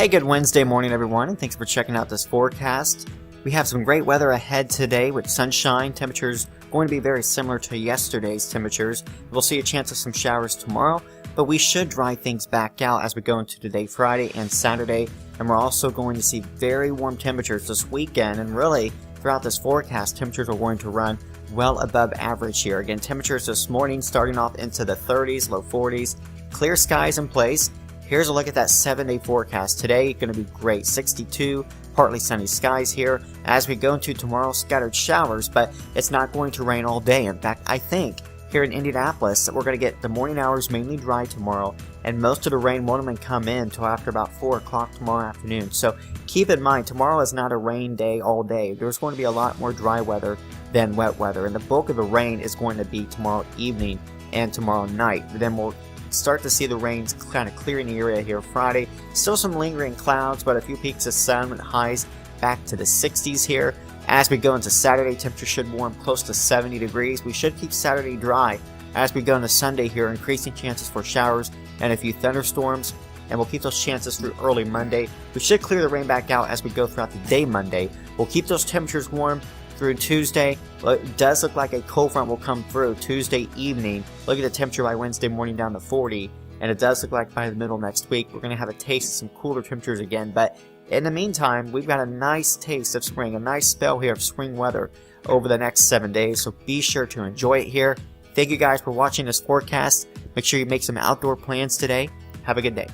Hey, good Wednesday morning, everyone, and thanks for checking out this forecast. We have some great weather ahead today with sunshine. Temperatures going to be very similar to yesterday's temperatures. We'll see a chance of some showers tomorrow, but we should dry things back out as we go into today, Friday and Saturday. And we're also going to see very warm temperatures this weekend, and really throughout this forecast, temperatures are going to run well above average here. Again, temperatures this morning starting off into the 30s, low 40s, clear skies in place. Here's a look at that 7-day forecast. Today, going to be great. 62, partly sunny skies here. As we go into tomorrow, scattered showers, but it's not going to rain all day. In fact, I think here in Indianapolis that we're going to get the morning hours mainly dry tomorrow, and most of the rain won't even come in until after about 4 o'clock tomorrow afternoon. So keep in mind, tomorrow is not a rain day all day. There's going to be a lot more dry weather than wet weather, and the bulk of the rain is going to be tomorrow evening and tomorrow night. Then we'll start to see the rains kind of clearing the area here Friday. Still some lingering clouds, but a few peaks of sun with highs back to the 60s here. As we go into Saturday, temperature should warm close to 70 degrees. We should keep Saturday dry. As we go into Sunday here, increasing chances for showers and a few thunderstorms, and we'll keep those chances through early Monday. We should clear the rain back out as we go throughout the day Monday. We'll keep those temperatures warm through Tuesday. It does look like a cold front will come through Tuesday evening. Look at the temperature by Wednesday morning down to 40, and it does look like by the middle of next week we're going to have a taste of some cooler temperatures again. But in the meantime, we've got a nice taste of spring, a nice spell here of spring weather over the next 7 days, so be sure to enjoy it here. Thank you guys for watching this forecast. Make sure you make some outdoor plans today. Have a good day.